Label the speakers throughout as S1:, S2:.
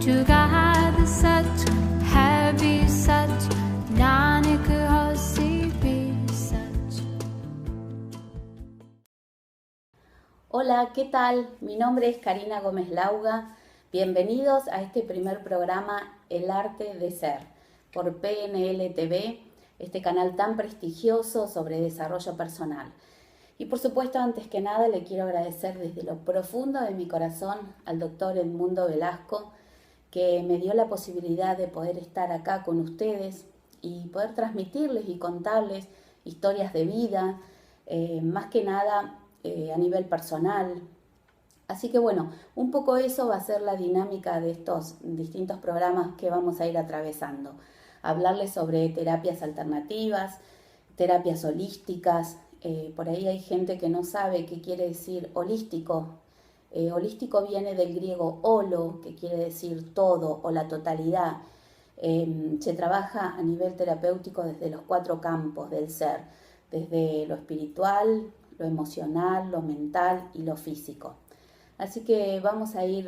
S1: जुगाद सच है भी सच नानक होसी भी सच.
S2: Hola, ¿qué tal? Mi nombre es Karina Gómez Lauga. Bienvenidos a este primer programa El Arte de Ser por PNL TV, este canal tan prestigioso sobre desarrollo personal. Y por supuesto, antes que nada, le quiero agradecer desde lo profundo de mi corazón al doctor Edmundo Velasco, que me dio la posibilidad de poder estar acá con ustedes y poder transmitirles y contarles historias de vida, más que nada a nivel personal. Así que bueno, un poco eso va a ser la dinámica de estos distintos programas que vamos a ir atravesando. Hablarles sobre terapias alternativas, terapias holísticas. Por ahí hay gente que no sabe qué quiere decir holístico. Holístico viene del griego holo, que quiere decir todo o la totalidad. Se trabaja a nivel terapéutico desde los 4 campos del ser, desde lo espiritual, lo emocional, lo mental y lo físico. Así que vamos a ir,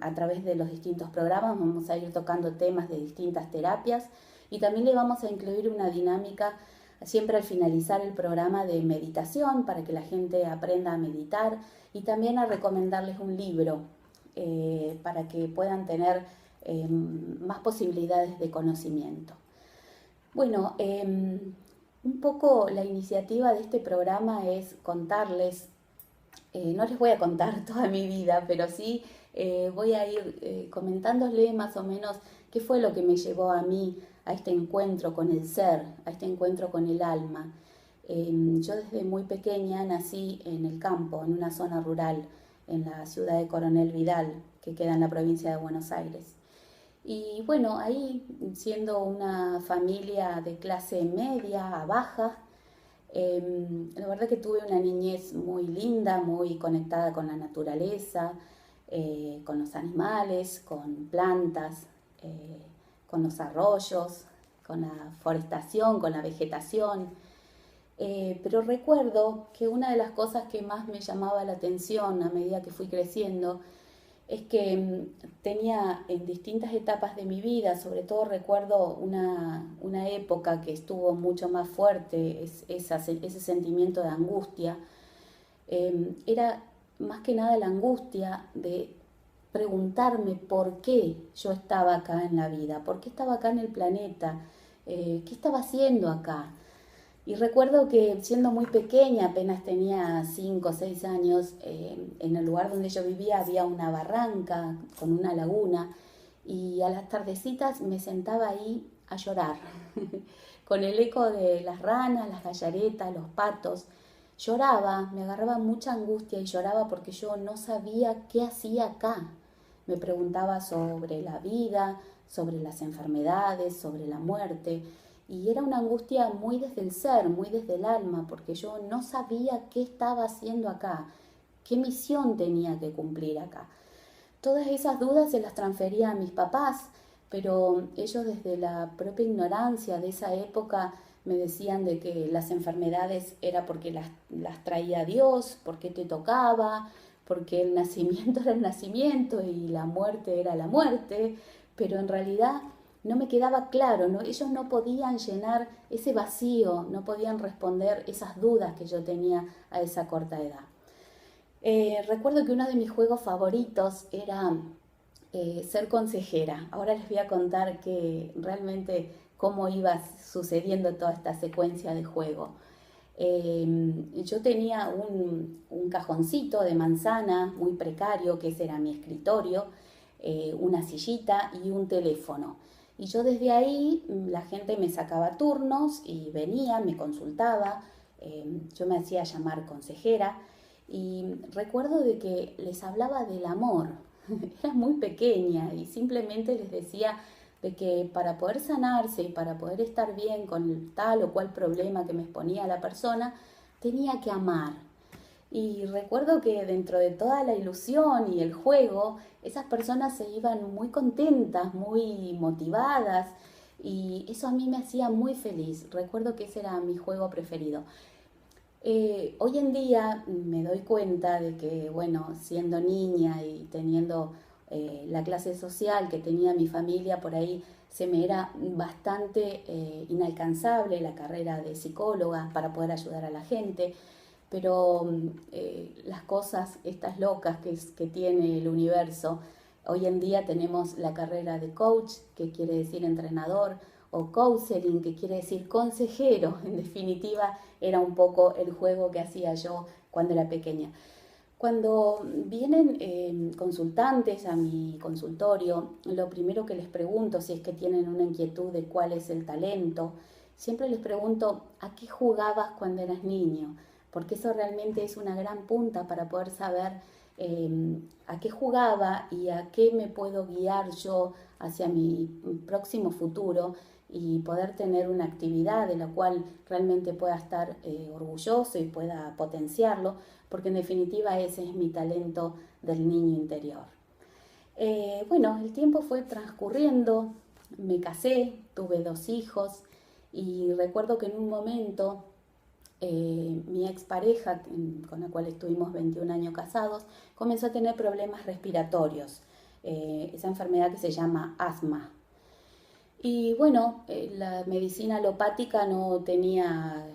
S2: a través de los distintos programas, vamos a ir tocando temas de distintas terapias y también le vamos a incluir una dinámica siempre al finalizar el programa de meditación para que la gente aprenda a meditar y también a recomendarles un libro para que puedan tener más posibilidades de conocimiento. Bueno, un poco la iniciativa de este programa es contarles, no les voy a contar toda mi vida, pero sí voy a ir comentándoles más o menos qué fue lo que me llevó a mí a este encuentro con el ser, a este encuentro con el alma. Yo desde muy pequeña nací en el campo, en una zona rural, en la ciudad de Coronel Vidal, que queda en la provincia de Buenos Aires. Y bueno, ahí, siendo una familia de clase media a baja, la verdad que tuve una niñez muy linda, muy conectada con la naturaleza, con los animales, con plantas, con los arroyos, con la forestación, con la vegetación. Pero recuerdo que una de las cosas que más me llamaba la atención a medida que fui creciendo es que tenía en distintas etapas de mi vida, sobre todo recuerdo una época que estuvo mucho más fuerte, ese sentimiento de angustia. Era más que nada la angustia de preguntarme por qué yo estaba acá en la vida, por qué estaba acá en el planeta, qué estaba haciendo acá. Y recuerdo que siendo muy pequeña, apenas tenía 5 o 6 años, en el lugar donde yo vivía había una barranca con una laguna y a las tardecitas me sentaba ahí a llorar, con el eco de las ranas, las gallaretas, los patos. Lloraba, me agarraba mucha angustia y lloraba porque yo no sabía qué hacía acá. Me preguntaba sobre la vida, sobre las enfermedades, sobre la muerte. Y era una angustia muy desde el ser, muy desde el alma, porque yo no sabía qué estaba haciendo acá, qué misión tenía que cumplir acá. Todas esas dudas se las transfería a mis papás, pero ellos desde la propia ignorancia de esa época me decían de que las enfermedades era porque las traía Dios, porque te tocaba, porque el nacimiento era el nacimiento y la muerte era la muerte, pero en realidad no me quedaba claro, ¿no? Ellos no podían llenar ese vacío, no podían responder esas dudas que yo tenía a esa corta edad. Recuerdo que uno de mis juegos favoritos era ser consejera. Ahora les voy a contar que realmente cómo iba sucediendo toda esta secuencia de juego. Yo tenía un cajoncito de manzana muy precario, que ese era mi escritorio, una sillita y un teléfono. Y yo desde ahí, la gente me sacaba turnos y venía, me consultaba, yo me hacía llamar consejera y recuerdo de que les hablaba del amor. Era muy pequeña y simplemente les decía de que para poder sanarse y para poder estar bien con tal o cual problema que me exponía la persona, tenía que amar. Y recuerdo que dentro de toda la ilusión y el juego, esas personas se iban muy contentas, muy motivadas y eso a mí me hacía muy feliz. Recuerdo que ese era mi juego preferido. Hoy en día me doy cuenta de que, bueno, siendo niña y teniendo la clase social que tenía mi familia, por ahí se me era bastante inalcanzable la carrera de psicóloga para poder ayudar a la gente, pero las cosas estas locas que tiene el universo, hoy en día tenemos la carrera de coach, que quiere decir entrenador, o counseling, que quiere decir consejero. En definitiva, era un poco el juego que hacía yo cuando era pequeña. Cuando vienen consultantes a mi consultorio, lo primero que les pregunto, si es que tienen una inquietud de cuál es el talento, siempre les pregunto, ¿a qué jugabas cuando eras niño? Porque eso realmente es una gran punta para poder saber a qué jugaba y a qué me puedo guiar yo hacia mi próximo futuro y poder tener una actividad de la cual realmente pueda estar orgulloso y pueda potenciarlo, porque en definitiva ese es mi talento del niño interior. Bueno, el tiempo fue transcurriendo, me casé, tuve 2 hijos y recuerdo que en un momento mi expareja, con la cual estuvimos 21 años casados, comenzó a tener problemas respiratorios, esa enfermedad que se llama asma. Y bueno, la medicina alopática no tenía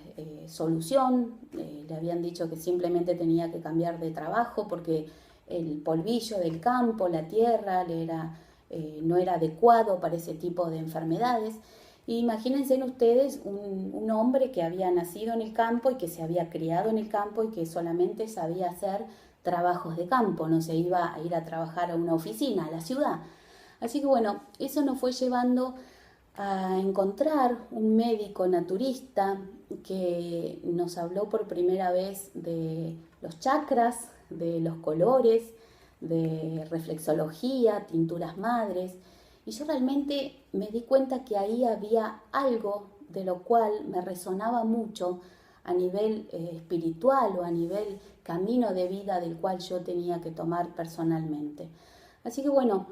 S2: solución, le habían dicho que simplemente tenía que cambiar de trabajo porque el polvillo del campo, la tierra, no era adecuado para ese tipo de enfermedades. Y imagínense ustedes un hombre que había nacido en el campo y que se había criado en el campo y que solamente sabía hacer trabajos de campo, no se iba a ir a trabajar a una oficina, a la ciudad. Así que bueno, eso nos fue llevando a encontrar un médico naturista que nos habló por primera vez de los chakras, de los colores, de reflexología, tinturas madres, y yo realmente me di cuenta que ahí había algo de lo cual me resonaba mucho a nivel espiritual o a nivel camino de vida del cual yo tenía que tomar personalmente. Así que bueno,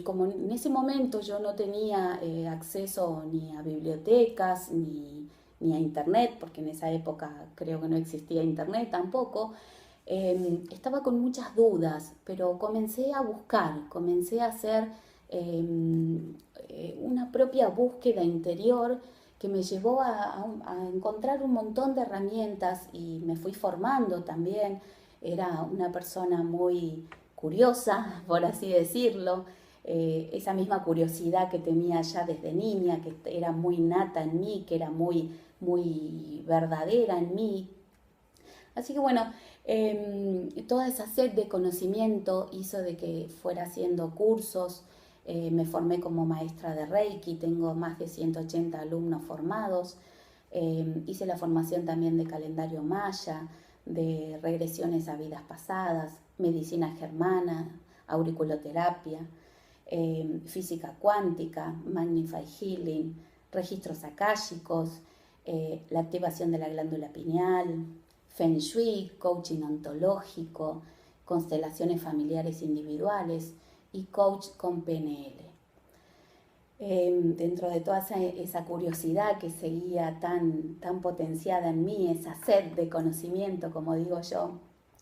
S2: como en ese momento yo no tenía acceso ni a bibliotecas ni a internet, porque en esa época creo que no existía internet tampoco, estaba con muchas dudas, pero comencé a buscar, comencé a hacer una propia búsqueda interior que me llevó a encontrar un montón de herramientas y me fui formando también. Era una persona muy curiosa, por así decirlo, esa misma curiosidad que tenía ya desde niña, que era muy nata en mí, que era muy, muy verdadera en mí. Así que bueno, toda esa sed de conocimiento hizo de que fuera haciendo cursos. Me formé como maestra de Reiki, tengo más de 180 alumnos formados. Hice la formación también de calendario maya, de regresiones a vidas pasadas, medicina germana, auriculoterapia, física cuántica, Magnify Healing, registros akáshicos, la activación de la glándula pineal, Feng Shui, coaching ontológico, constelaciones familiares individuales y coach con PNL. Dentro de toda esa curiosidad que seguía tan potenciada en mí, esa sed de conocimiento, como digo yo,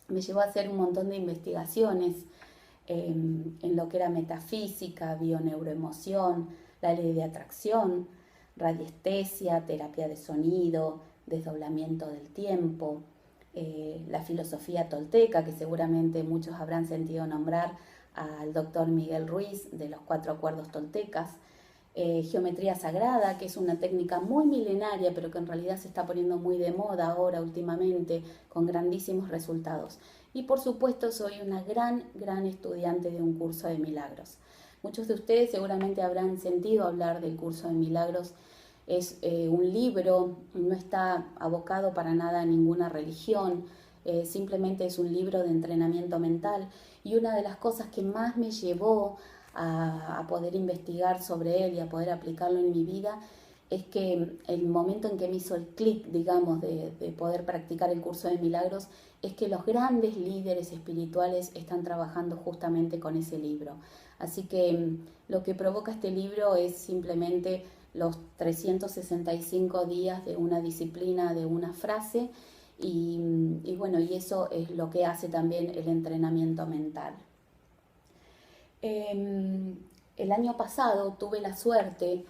S2: me llevó a hacer un montón de investigaciones en lo que era metafísica, bioneuroemoción, la ley de atracción, radiestesia, terapia de sonido, desdoblamiento del tiempo, la filosofía tolteca, que seguramente muchos habrán sentido nombrar al doctor Miguel Ruiz de los 4 acuerdos toltecas, geometría sagrada, que es una técnica muy milenaria, pero que en realidad se está poniendo muy de moda ahora últimamente, con grandísimos resultados. Y por supuesto soy una gran estudiante de un curso de milagros. Muchos de ustedes seguramente habrán sentido hablar del curso de milagros. Es un libro, no está abocado para nada a ninguna religión, simplemente es un libro de entrenamiento mental. Y una de las cosas que más me llevó a poder investigar sobre él y a poder aplicarlo en mi vida es que el momento en que me hizo el clic, digamos, de poder practicar el curso de milagros, es que los grandes líderes espirituales están trabajando justamente con ese libro. Así que lo que provoca este libro es simplemente los 365 días de una disciplina, de una frase, y bueno, y eso es lo que hace también el entrenamiento mental. El año pasado tuve la suerte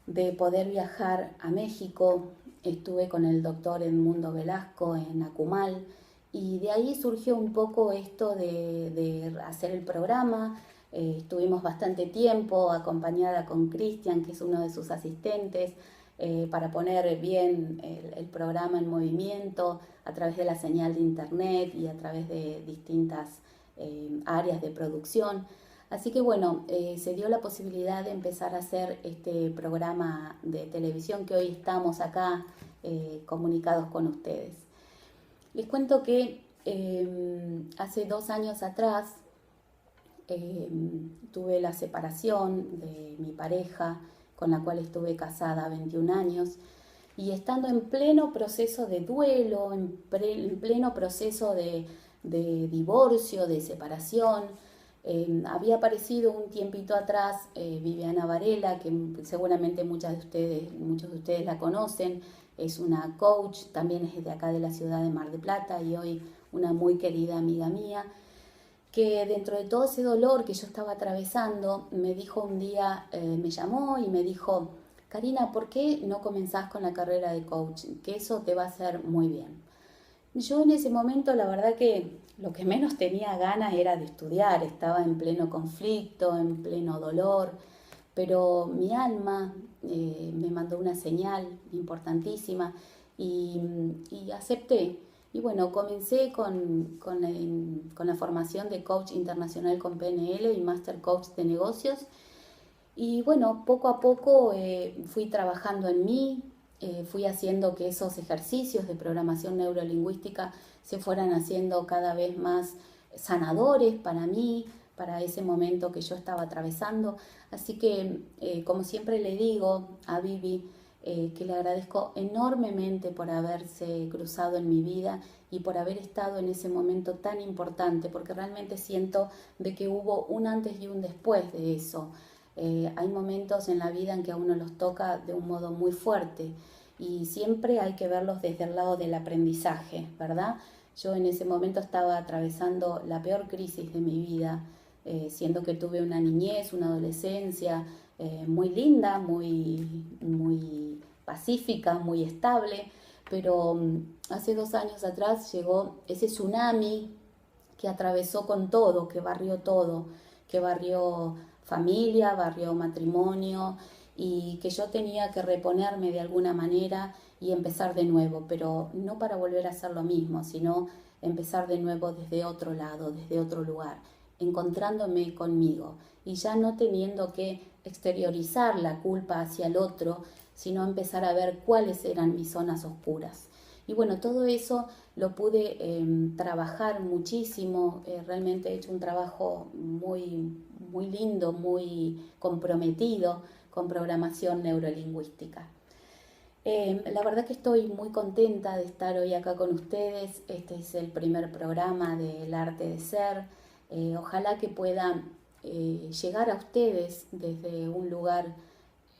S2: de poder viajar a México. Estuve con el doctor Edmundo Velasco en Acumal y de ahí surgió un poco esto de hacer el programa. Estuvimos bastante tiempo acompañada con Cristian, que es uno de sus asistentes, para poner bien el programa en movimiento a través de la señal de internet y a través de distintas áreas de producción. Así que bueno, se dio la posibilidad de empezar a hacer este programa de televisión que hoy estamos acá comunicados con ustedes. Les cuento que hace 2 años atrás tuve la separación de mi pareja, con la cual estuve casada 21 años, y estando en pleno proceso de duelo, en pleno proceso de divorcio, de separación, había aparecido un tiempito atrás Viviana Varela, que seguramente muchos de ustedes la conocen. Es una coach, también es de acá de la ciudad de Mar del Plata y hoy una muy querida amiga mía, que dentro de todo ese dolor que yo estaba atravesando, me dijo un día, me llamó y me dijo: Karina, ¿por qué no comenzás con la carrera de coaching? Que eso te va a hacer muy bien. Yo en ese momento, la verdad que lo que menos tenía ganas era de estudiar, estaba en pleno conflicto, en pleno dolor, pero mi alma me mandó una señal importantísima y acepté. Y bueno, comencé con la formación de Coach Internacional con PNL y Master Coach de Negocios. Y bueno, poco a poco fui trabajando en mí, fui haciendo que esos ejercicios de programación neurolingüística se fueran haciendo cada vez más sanadores para mí, para ese momento que yo estaba atravesando. Así que, como siempre le digo a Vivi, que le agradezco enormemente por haberse cruzado en mi vida y por haber estado en ese momento tan importante, porque realmente siento de que hubo un antes y un después de eso. Hay momentos en la vida en que a uno los toca de un modo muy fuerte y siempre hay que verlos desde el lado del aprendizaje, ¿verdad? Yo en ese momento estaba atravesando la peor crisis de mi vida, siendo que tuve una niñez, una adolescencia muy linda, muy pacífica, muy estable, pero hace 2 años atrás llegó ese tsunami que atravesó con todo, que barrió familia, barrió matrimonio, y que yo tenía que reponerme de alguna manera y empezar de nuevo, pero no para volver a hacer lo mismo, sino empezar de nuevo desde otro lado, desde otro lugar, encontrándome conmigo y ya no teniendo que exteriorizar la culpa hacia el otro, sino empezar a ver cuáles eran mis zonas oscuras. Y bueno, todo eso lo pude trabajar muchísimo, realmente he hecho un trabajo muy lindo, muy comprometido con programación neurolingüística. La verdad que estoy muy contenta de estar hoy acá con ustedes. Este es el primer programa del Arte de Ser. Ojalá que pueda llegar a ustedes desde un lugar,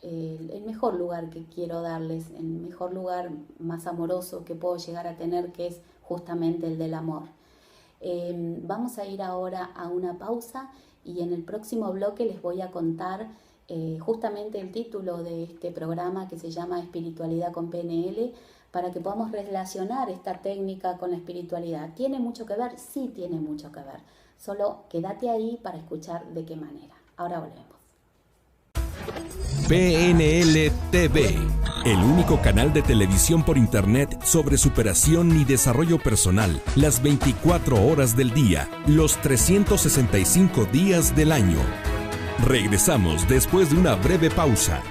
S2: el mejor lugar que quiero darles, el mejor lugar más amoroso que puedo llegar a tener, que es justamente el del amor. Vamos a ir ahora a una pausa y en el próximo bloque les voy a contar justamente el título de este programa, que se llama Espiritualidad con PNL, para que podamos relacionar esta técnica con la espiritualidad. ¿Tiene mucho que ver? Sí, tiene mucho que ver. Solo quédate ahí para escuchar de qué manera. Ahora volvemos.
S3: PNL TV, el único canal de televisión por internet sobre superación y desarrollo personal, las 24 horas del día, los 365 días del año. Regresamos después de una breve pausa.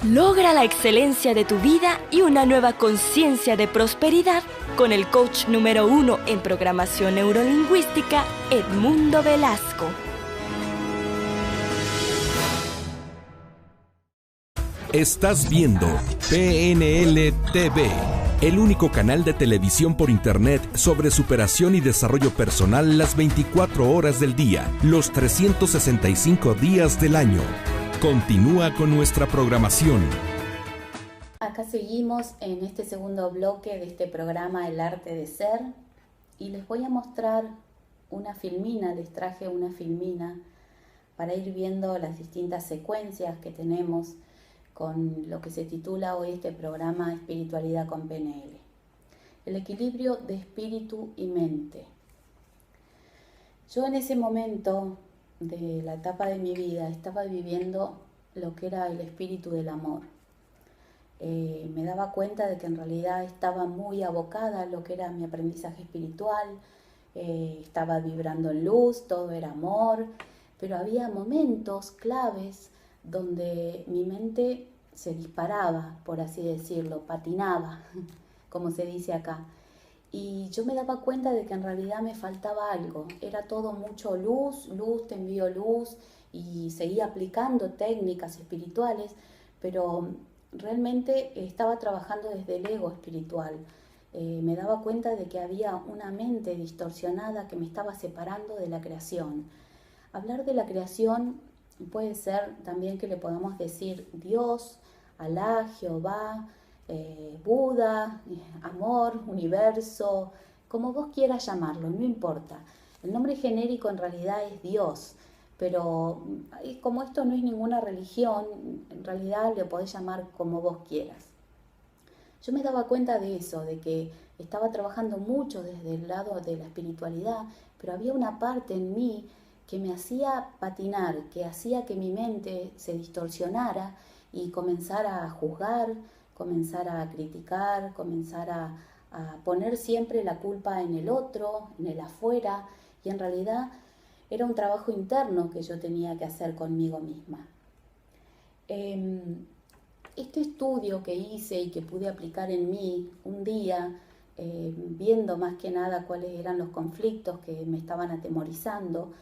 S4: Logra la excelencia de tu vida y una nueva conciencia de prosperidad con el coach número 1 en programación neurolingüística, Edmundo Velasco.
S3: Estás viendo PNL TV, el único canal de televisión por internet sobre superación y desarrollo personal las 24 horas del día, los 365 días del año. Continúa con nuestra programación.
S2: Acá seguimos en este segundo bloque de este programa El Arte de Ser y les voy a mostrar una filmina, les traje una filmina para ir viendo las distintas secuencias que tenemos con lo que se titula hoy este programa Espiritualidad con PNL. El equilibrio de espíritu y mente. Yo en ese momento de la etapa de mi vida estaba viviendo lo que era el espíritu del amor. Me daba cuenta de que en realidad estaba muy abocada a lo que era mi aprendizaje espiritual, estaba vibrando en luz, todo era amor, pero había momentos claves donde mi mente se disparaba, por así decirlo, patinaba, como se dice acá. Y yo me daba cuenta de que en realidad me faltaba algo. Era todo mucho luz, luz, te envío luz, y seguía aplicando técnicas espirituales, pero realmente estaba trabajando desde el ego espiritual. Me daba cuenta de que había una mente distorsionada que me estaba separando de la creación. Hablar de la creación puede ser también que le podamos decir Dios, Alá, Jehová, Buda, amor, universo, como vos quieras llamarlo, no importa. El nombre genérico en realidad es Dios, pero como esto no es ninguna religión, en realidad le podés llamar como vos quieras. Yo me daba cuenta de eso, de que estaba trabajando mucho desde el lado de la espiritualidad, pero había una parte en mí que me hacía patinar, que hacía que mi mente se distorsionara y comenzara a juzgar, comenzar a criticar, comenzar a poner siempre la culpa en el otro, en el afuera, y en realidad era un trabajo interno que yo tenía que hacer conmigo misma. Este estudio que hice y que pude aplicar en mí un día, viendo más que nada cuáles eran los conflictos que me estaban atemorizando,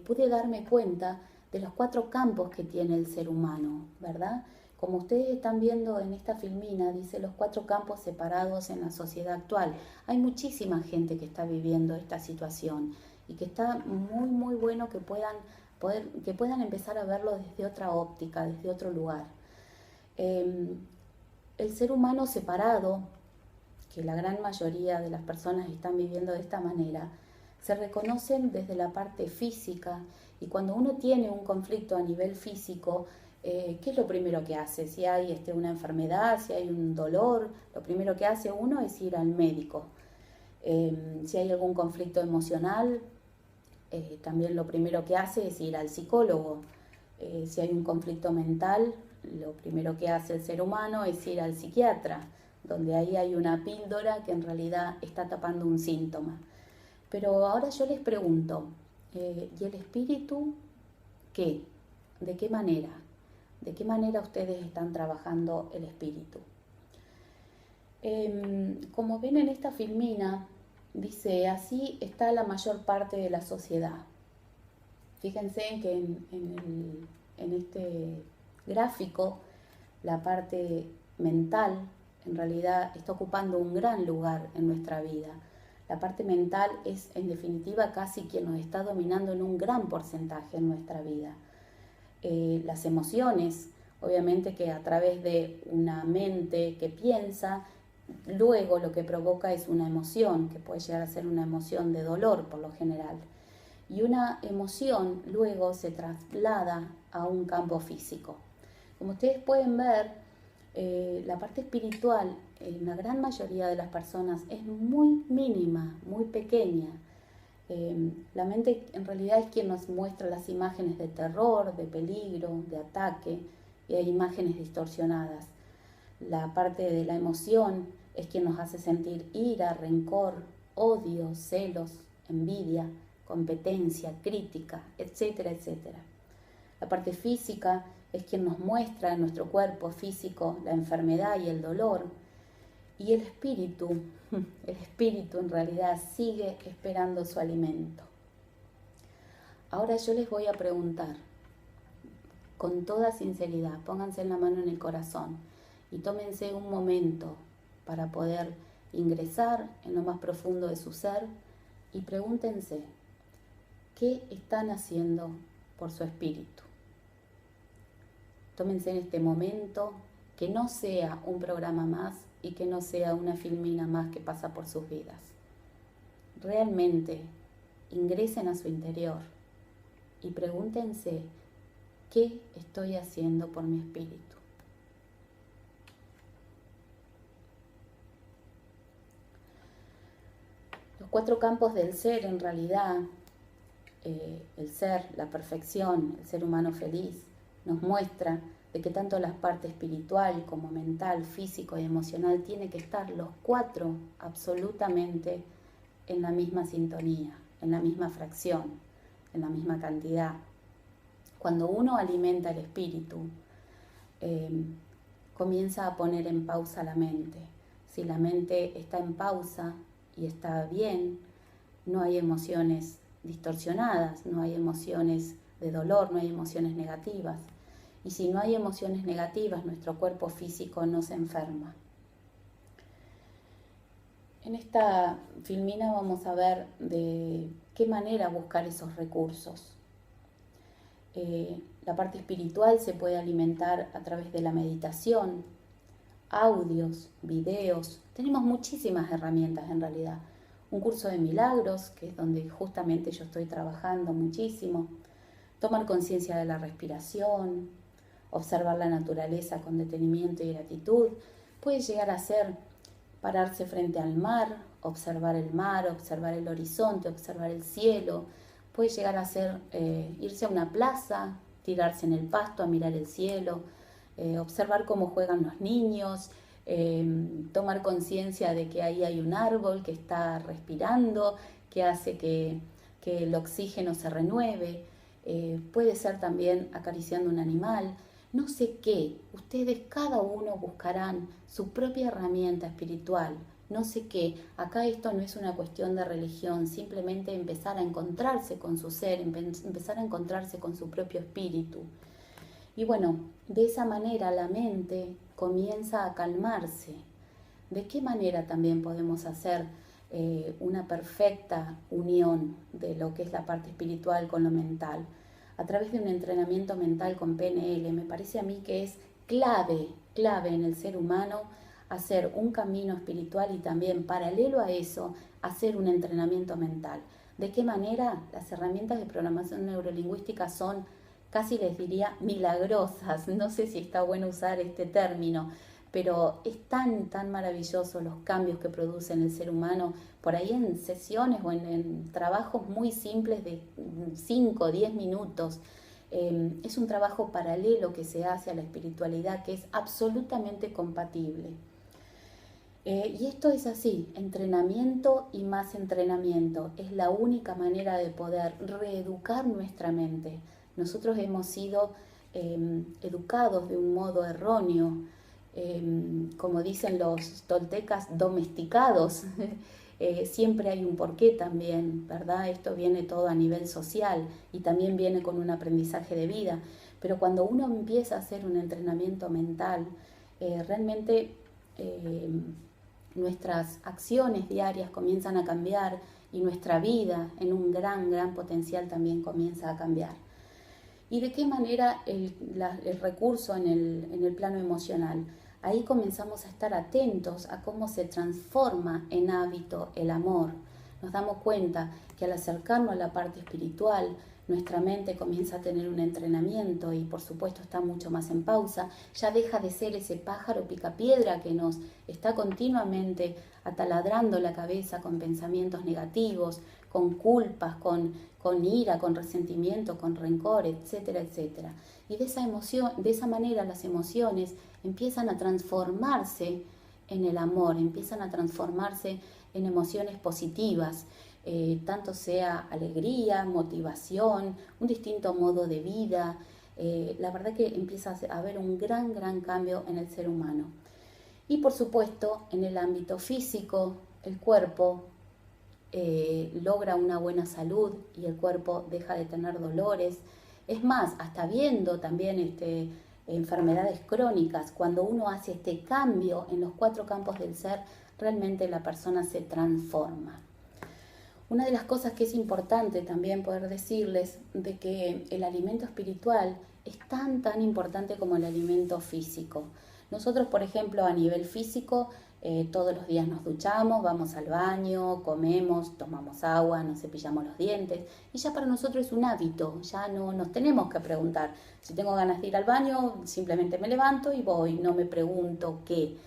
S2: pude darme cuenta de los 4 campos que tiene el ser humano, ¿verdad? Como ustedes están viendo en esta filmina, dice los 4 campos separados en la sociedad actual. Hay muchísima gente que está viviendo esta situación y que está muy, muy bueno que puedan empezar a verlo desde otra óptica, desde otro lugar. El ser humano separado, que la gran mayoría de las personas están viviendo de esta manera, se reconocen desde la parte física, y cuando uno tiene un conflicto a nivel físico, ¿qué es lo primero que hace? Si hay una enfermedad, si hay un dolor, lo primero que hace uno es ir al médico. Si hay algún conflicto emocional, también lo primero que hace es ir al psicólogo. Si hay un conflicto mental, lo primero que hace el ser humano es ir al psiquiatra, donde ahí hay una píldora que en realidad está tapando un síntoma. Pero ahora yo les pregunto, ¿y el espíritu qué? ¿De qué manera? ¿De qué manera ustedes están trabajando el espíritu? Como ven en esta filmina, dice, así está la mayor parte de la sociedad. Fíjense que en este gráfico, la parte mental en realidad está ocupando un gran lugar en nuestra vida. La parte mental es en definitiva casi quien nos está dominando en un gran porcentaje en nuestra vida. Las emociones, obviamente que a través de una mente que piensa, luego lo que provoca es una emoción, que puede llegar a ser una emoción de dolor por lo general. Y una emoción luego se traslada a un campo físico. Como ustedes pueden ver, la parte espiritual en la gran mayoría de las personas es muy mínima, muy pequeña. La mente en realidad es quien nos muestra las imágenes de terror, de peligro, de ataque, y hay imágenes distorsionadas. La parte de la emoción es quien nos hace sentir ira, rencor, odio, celos, envidia, competencia, crítica, etcétera, etcétera. La parte física es quien nos muestra en nuestro cuerpo físico la enfermedad y el dolor. Y el espíritu en realidad sigue esperando su alimento. Ahora yo les voy a preguntar, con toda sinceridad, pónganse la mano en el corazón y tómense un momento para poder ingresar en lo más profundo de su ser y pregúntense, ¿qué están haciendo por su espíritu? Tómense en este momento, que no sea un programa más y que no sea una filmina más que pasa por sus vidas. Realmente ingresen a su interior y pregúntense, ¿qué estoy haciendo por mi espíritu? Los 4 campos del ser, en realidad, el ser, la perfección, el ser humano feliz, nos muestra de que tanto la parte espiritual como mental, físico y emocional tiene que estar los 4 absolutamente en la misma sintonía, en la misma fracción, en la misma cantidad. Cuando uno alimenta el espíritu, comienza a poner en pausa la mente. Si la mente está en pausa y está bien, no hay emociones distorsionadas, no hay emociones de dolor, no hay emociones negativas. Y si no hay emociones negativas, nuestro cuerpo físico no se enferma. En esta filmina vamos a ver de qué manera buscar esos recursos. La parte espiritual se puede alimentar a través de la meditación, audios, videos. Tenemos muchísimas herramientas en realidad. Un curso de milagros, que es donde justamente yo estoy trabajando muchísimo. Tomar conciencia de la respiración, observar la naturaleza con detenimiento y gratitud. Puede llegar a ser pararse frente al mar, observar el horizonte, observar el cielo. Puede llegar a ser irse a una plaza, tirarse en el pasto a mirar el cielo, observar cómo juegan los niños, tomar conciencia de que ahí hay un árbol que está respirando, que hace que el oxígeno se renueve. Puede ser también acariciando un animal. No sé qué, ustedes cada uno buscarán su propia herramienta espiritual. No sé qué, acá esto no es una cuestión de religión, simplemente empezar a encontrarse con su ser, empezar a encontrarse con su propio espíritu. Y bueno, de esa manera la mente comienza a calmarse. ¿De qué manera también podemos hacer una perfecta unión de lo que es la parte espiritual con lo mental? A través de un entrenamiento mental con PNL. Me parece a mí que es clave en el ser humano hacer un camino espiritual y también paralelo a eso hacer un entrenamiento mental. ¿De qué manera? Las herramientas de programación neurolingüística son, casi les diría, milagrosas. No sé si está bueno usar este término, pero es tan maravilloso los cambios que produce en el ser humano, por ahí en sesiones o en trabajos muy simples de 5 o 10 minutos. Es un trabajo paralelo que se hace a la espiritualidad que es absolutamente compatible. Y esto es así, entrenamiento y más entrenamiento. Es la única manera de poder reeducar nuestra mente. Nosotros hemos sido educados de un modo erróneo, como dicen los toltecas, domesticados. Siempre hay un porqué también, ¿verdad? Esto viene todo a nivel social y también viene con un aprendizaje de vida. Pero cuando uno empieza a hacer un entrenamiento mental, realmente nuestras acciones diarias comienzan a cambiar y nuestra vida en un gran potencial también comienza a cambiar. ¿Y de qué manera el recurso en el plano emocional? Ahí comenzamos a estar atentos a cómo se transforma en hábito el amor. Nos damos cuenta que al acercarnos a la parte espiritual, nuestra mente comienza a tener un entrenamiento y por supuesto está mucho más en pausa. Ya deja de ser ese pájaro picapiedra que nos está continuamente ataladrando la cabeza con pensamientos negativos, con culpas, con ira, con resentimiento, con rencor, etcétera, etcétera. Y de esa manera las emociones empiezan a transformarse en el amor, empiezan a transformarse en emociones positivas, tanto sea alegría, motivación, un distinto modo de vida. La verdad que empieza a haber un gran cambio en el ser humano. Y por supuesto, en el ámbito físico, el cuerpo logra una buena salud y el cuerpo deja de tener dolores. Es más, hasta viendo también enfermedades crónicas, cuando uno hace este cambio en los 4 campos del ser, realmente la persona se transforma. Una de las cosas que es importante también poder decirles de que el alimento espiritual es tan importante como el alimento físico. Nosotros, por ejemplo, a nivel físico Todos los días nos duchamos, vamos al baño, comemos, tomamos agua, nos cepillamos los dientes y ya para nosotros es un hábito, ya no nos tenemos que preguntar. Si tengo ganas de ir al baño, simplemente me levanto y voy, no me pregunto qué.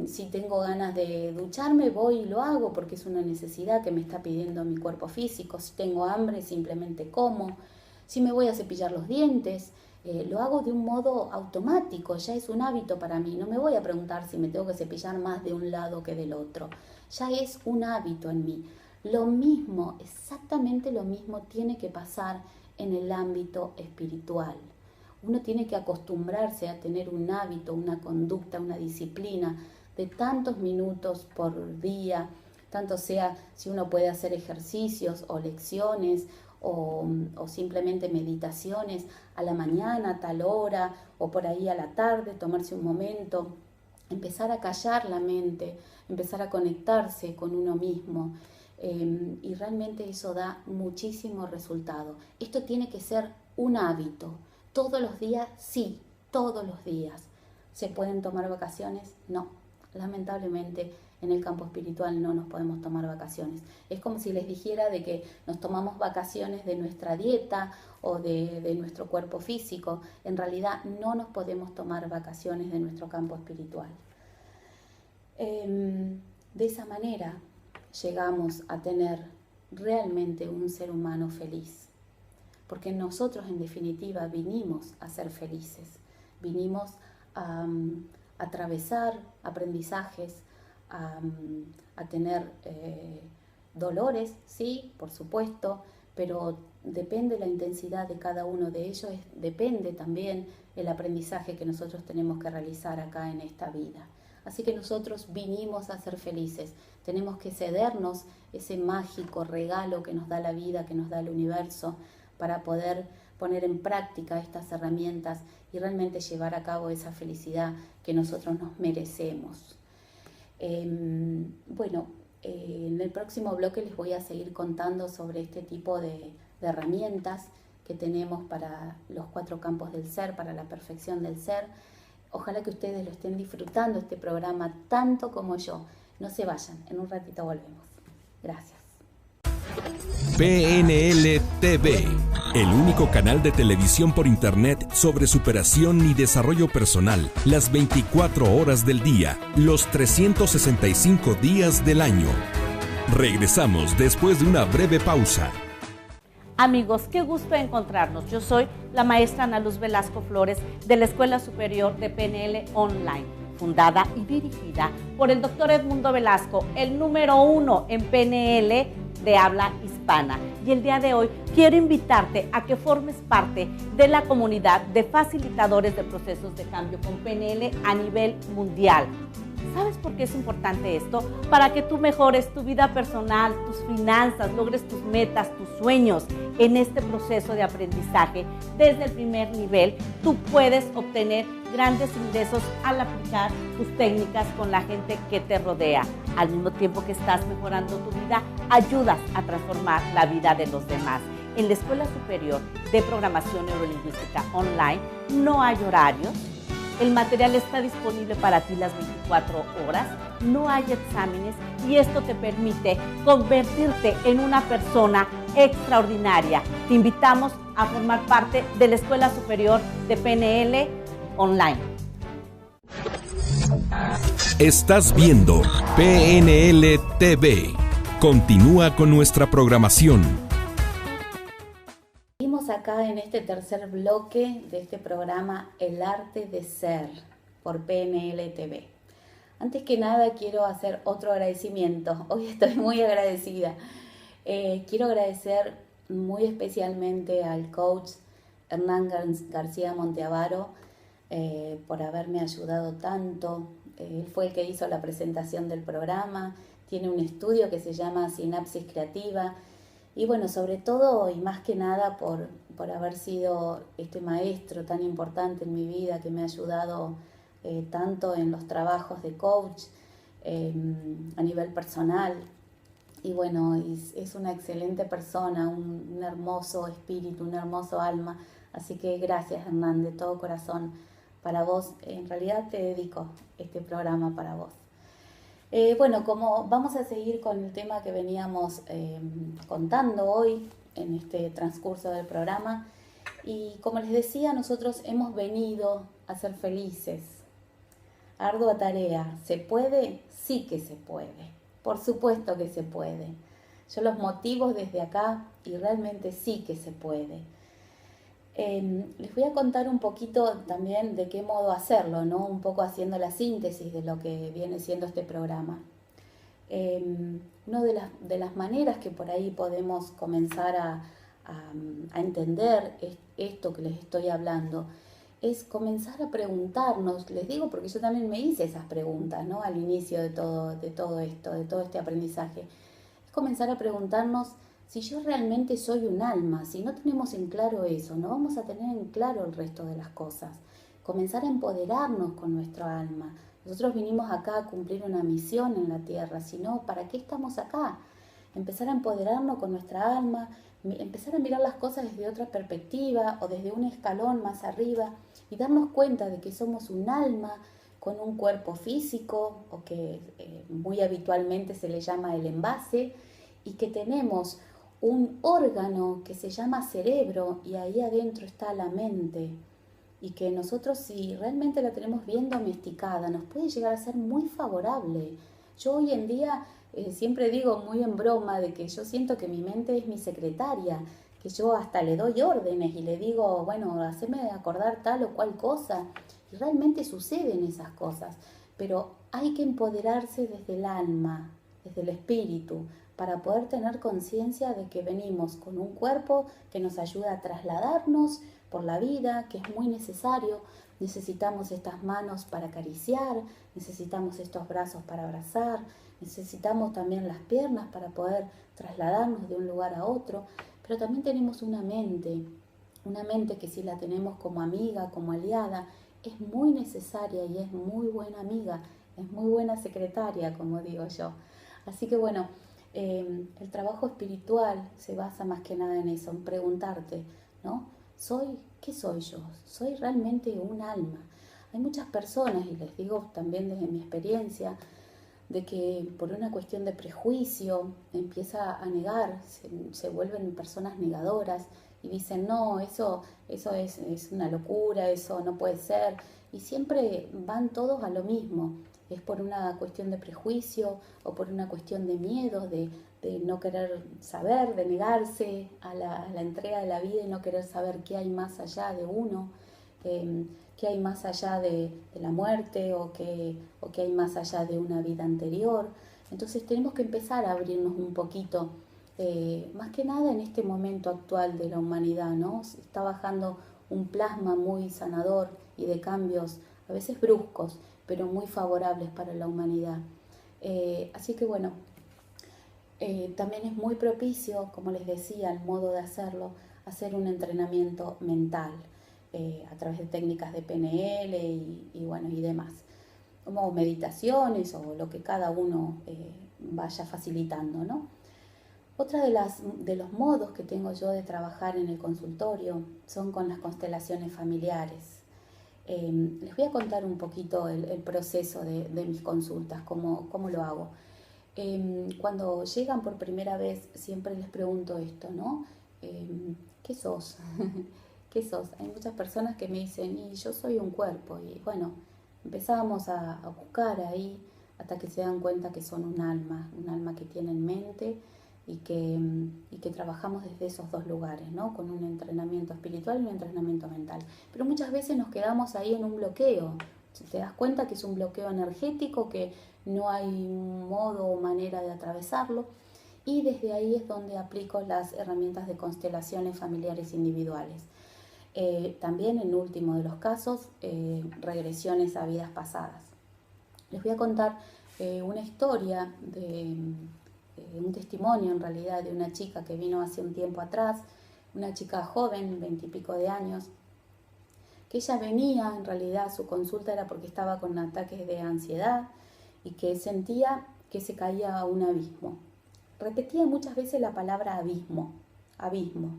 S2: Si tengo ganas de ducharme, voy y lo hago porque es una necesidad que me está pidiendo mi cuerpo físico. Si tengo hambre, simplemente como. Si me voy a cepillar los dientes, lo hago de un modo automático, ya es un hábito para mí. No me voy a preguntar si me tengo que cepillar más de un lado que del otro. Ya es un hábito en mí. Lo mismo, exactamente lo mismo tiene que pasar en el ámbito espiritual. Uno tiene que acostumbrarse a tener un hábito, una conducta, una disciplina de tantos minutos por día, tanto sea si uno puede hacer ejercicios o lecciones o simplemente meditaciones a la mañana, a tal hora, o por ahí a la tarde, tomarse un momento, empezar a callar la mente, empezar a conectarse con uno mismo, y realmente eso da muchísimo resultado. Esto tiene que ser un hábito. Todos los días, sí, todos los días. ¿Se pueden tomar vacaciones? No, lamentablemente en el campo espiritual no nos podemos tomar vacaciones. Es como si les dijera de que nos tomamos vacaciones de nuestra dieta o de nuestro cuerpo físico. En realidad no nos podemos tomar vacaciones de nuestro campo espiritual. De esa manera llegamos a tener realmente un ser humano feliz. Porque nosotros en definitiva vinimos a ser felices, vinimos a atravesar aprendizajes, a tener dolores, sí, por supuesto, pero depende la intensidad de cada uno de ellos, depende también el aprendizaje que nosotros tenemos que realizar acá en esta vida. Así que nosotros vinimos a ser felices, tenemos que cedernos ese mágico regalo que nos da la vida, que nos da el universo, para poder poner en práctica estas herramientas y realmente llevar a cabo esa felicidad que nosotros nos merecemos. En el próximo bloque les voy a seguir contando sobre este tipo de herramientas que tenemos para los 4 campos del ser, para la perfección del ser. Ojalá que ustedes lo estén disfrutando este programa tanto como yo. No se vayan, en un ratito volvemos. Gracias.
S3: PNL TV, el único canal de televisión por internet sobre superación y desarrollo personal, las 24 horas del día, los 365 días del año. Regresamos después de una breve pausa.
S5: Amigos, qué gusto encontrarnos. Yo soy la maestra Ana Luz Velasco Flores de la Escuela Superior de PNL Online, fundada y dirigida por el doctor Edmundo Velasco, el número 1 en PNL de habla hispana. Y el día de hoy quiero invitarte a que formes parte de la comunidad de facilitadores de procesos de cambio con PNL a nivel mundial. ¿Sabes por qué es importante esto? Para que tú mejores tu vida personal, tus finanzas, logres tus metas, tus sueños en este proceso de aprendizaje. Desde el primer nivel, tú puedes obtener grandes ingresos al aplicar tus técnicas con la gente que te rodea. Al mismo tiempo que estás mejorando tu vida, ayudas a transformar la vida de los demás. En la Escuela Superior de Programación Neurolingüística Online no hay horarios. El material está disponible para ti las 24 horas, no hay exámenes y esto te permite convertirte en una persona extraordinaria. Te invitamos a formar parte de la Escuela Superior de PNL Online.
S3: Estás viendo PNL TV. Continúa con nuestra programación.
S2: Acá en este tercer bloque de este programa El Arte de Ser por PNL TV. Antes que nada quiero hacer otro agradecimiento. Hoy estoy muy agradecida. Quiero agradecer muy especialmente al coach Hernán García Monteavaro por haberme ayudado tanto. Él fue el que hizo la presentación del programa. Tiene un estudio que se llama Sinapsis Creativa. Y bueno, sobre todo y más que nada por haber sido este maestro tan importante en mi vida que me ha ayudado tanto en los trabajos de coach a nivel personal. Y bueno, es una excelente persona, un hermoso espíritu, un hermoso alma. Así que gracias, Hernán, de todo corazón para vos. En realidad te dedico este programa para vos. Bueno, como vamos a seguir con el tema que veníamos contando hoy en este transcurso del programa, y como les decía, nosotros hemos venido a ser felices. Ardua tarea, ¿se puede? Sí que se puede, por supuesto que se puede. Yo los motivo desde acá y realmente sí que se puede. Les voy a contar un poquito también de qué modo hacerlo, ¿no? Un poco haciendo la síntesis de lo que viene siendo este programa. Una de las maneras que por ahí podemos comenzar a entender esto que les estoy hablando es comenzar a preguntarnos, les digo porque yo también me hice esas preguntas, ¿no? Al inicio de todo esto, de todo este aprendizaje, es comenzar a preguntarnos si yo realmente soy un alma. Si no tenemos en claro eso, no vamos a tener en claro el resto de las cosas. Comenzar a empoderarnos con nuestro alma. Nosotros vinimos acá a cumplir una misión en la tierra, si no, ¿para qué estamos acá? Empezar a empoderarnos con nuestra alma, empezar a mirar las cosas desde otra perspectiva o desde un escalón más arriba y darnos cuenta de que somos un alma con un cuerpo físico, o que muy habitualmente se le llama el envase, y que tenemos un órgano que se llama cerebro, y ahí adentro está la mente, y que nosotros, si realmente la tenemos bien domesticada, nos puede llegar a ser muy favorable. Yo hoy en día siempre digo muy en broma de que yo siento que mi mente es mi secretaria, que yo hasta le doy órdenes y le digo, bueno, haceme acordar tal o cual cosa, y realmente suceden esas cosas, pero hay que empoderarse desde el alma, desde el espíritu, para poder tener conciencia de que venimos con un cuerpo que nos ayuda a trasladarnos por la vida, que es muy necesario. Necesitamos estas manos para acariciar, necesitamos estos brazos para abrazar, necesitamos también las piernas para poder trasladarnos de un lugar a otro, pero también tenemos una mente que si la tenemos como amiga, como aliada, es muy necesaria y es muy buena amiga, es muy buena secretaria, como digo yo. Así que bueno, el trabajo espiritual se basa más que nada en eso, en preguntarte, ¿no? ¿Qué soy yo? ¿Soy realmente un alma? Hay muchas personas, y les digo también desde mi experiencia, de que por una cuestión de prejuicio empieza a negar, se vuelven personas negadoras y dicen, no, eso es una locura, eso no puede ser, y siempre van todos a lo mismo. Es por una cuestión de prejuicio o por una cuestión de miedo, de no querer saber, de negarse a la entrega de la vida y no querer saber qué hay más allá de uno, qué hay más allá de la muerte o qué hay más allá de una vida anterior. Entonces tenemos que empezar a abrirnos un poquito, más que nada en este momento actual de la humanidad, ¿no? Se está bajando un plasma muy sanador y de cambios a veces bruscos, pero muy favorables para la humanidad. Así que bueno, también es muy propicio, como les decía, el modo de hacerlo, hacer un entrenamiento mental a través de técnicas de PNL y demás, como meditaciones o lo que cada uno vaya facilitando, ¿no? Otra de los modos que tengo yo de trabajar en el consultorio son con las constelaciones familiares. Les voy a contar un poquito el proceso de mis consultas, cómo lo hago. Cuando llegan por primera vez siempre les pregunto esto, ¿no? ¿Qué sos? ¿Qué sos? Hay muchas personas que me dicen, y yo soy un cuerpo, y bueno, empezamos a buscar ahí hasta que se dan cuenta que son un alma que tienen mente y que trabajamos desde esos dos lugares, ¿no? Con un entrenamiento espiritual y un entrenamiento mental. Pero muchas veces nos quedamos ahí en un bloqueo. Si te das cuenta que es un bloqueo energético, que no hay modo o manera de atravesarlo, y desde ahí es donde aplico las herramientas de constelaciones familiares individuales. También, en último de los casos, regresiones a vidas pasadas. Les voy a contar una historia un testimonio en realidad de una chica que vino hace un tiempo atrás, una chica joven, 20 y pico de años, que ella venía, en realidad su consulta era porque estaba con ataques de ansiedad y que sentía que se caía a un abismo. Repetía muchas veces la palabra abismo, abismo.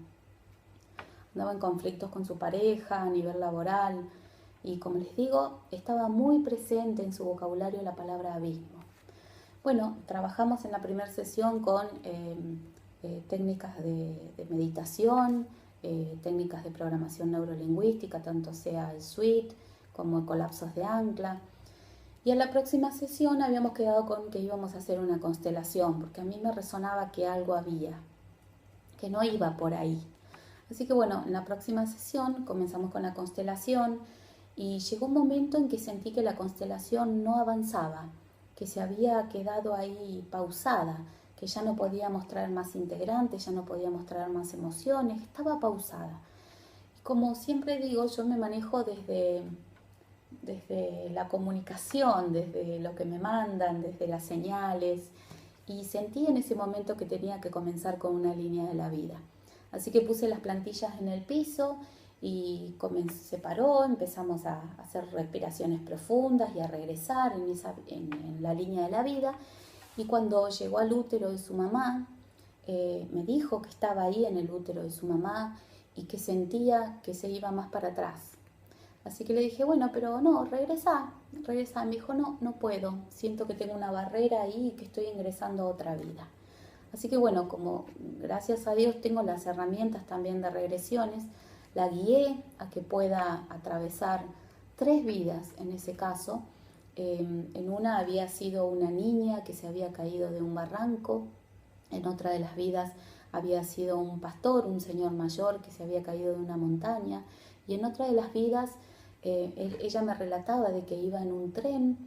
S2: Andaba en conflictos con su pareja a nivel laboral y, como les digo, estaba muy presente en su vocabulario la palabra abismo. Bueno, trabajamos en la primera sesión con técnicas de meditación, técnicas de programación neurolingüística, tanto sea el SWIT como colapsos de ancla. Y en la próxima sesión habíamos quedado con que íbamos a hacer una constelación, porque a mí me resonaba que algo había, que no iba por ahí. Así que bueno, en la próxima sesión comenzamos con la constelación y llegó un momento en que sentí que la constelación no avanzaba, que se había quedado ahí pausada, que ya no podíamos traer más integrantes, ya no podíamos traer más emociones, estaba pausada. Y como siempre digo, yo me manejo desde la comunicación, desde lo que me mandan, desde las señales, y sentí en ese momento que tenía que comenzar con una línea de la vida. Así que puse las plantillas en el piso y se paró, empezamos a hacer respiraciones profundas y a regresar en la línea de la vida. Y cuando llegó al útero de su mamá, me dijo que estaba ahí en el útero de su mamá y que sentía que se iba más para atrás. Así que le dije, bueno, pero no, regresa. Me dijo, no puedo, siento que tengo una barrera ahí y que estoy ingresando a otra vida. Así que bueno, como gracias a Dios tengo las herramientas también de regresiones, la guié a que pueda atravesar 3 vidas en ese caso. En una había sido una niña que se había caído de un barranco, en otra de las vidas había sido un pastor, un señor mayor que se había caído de una montaña, y en otra de las vidas ella me relataba de que iba en un tren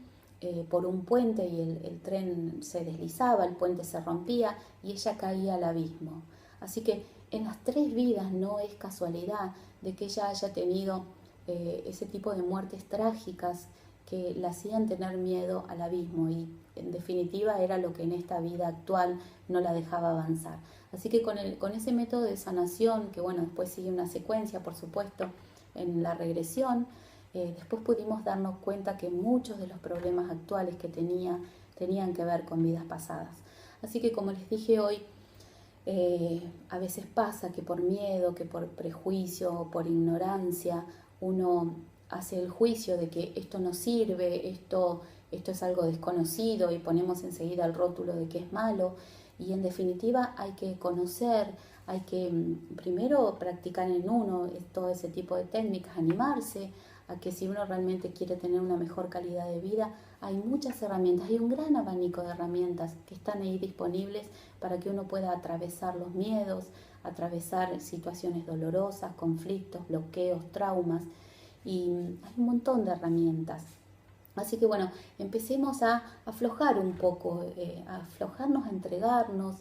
S2: por un puente y el tren se deslizaba, el puente se rompía y ella caía al abismo. Así que en las 3 vidas no es casualidad de que ella haya tenido ese tipo de muertes trágicas que la hacían tener miedo al abismo, y en definitiva era lo que en esta vida actual no la dejaba avanzar. Así que con ese método de sanación, que bueno, después sigue una secuencia, por supuesto, en la regresión, después pudimos darnos cuenta que muchos de los problemas actuales que tenían que ver con vidas pasadas. Así que como les dije hoy, a veces pasa que por miedo, que por prejuicio, por ignorancia, uno hace el juicio de que esto no sirve, esto es algo desconocido, y ponemos enseguida el rótulo de que es malo. Y en definitiva hay que conocer, hay que primero practicar en uno todo ese tipo de técnicas, animarse a que si uno realmente quiere tener una mejor calidad de vida, hay muchas herramientas, hay un gran abanico de herramientas que están ahí disponibles para que uno pueda atravesar los miedos, atravesar situaciones dolorosas, conflictos, bloqueos, traumas, y hay un montón de herramientas. Así que bueno, empecemos a aflojar un poco, a aflojarnos, a entregarnos,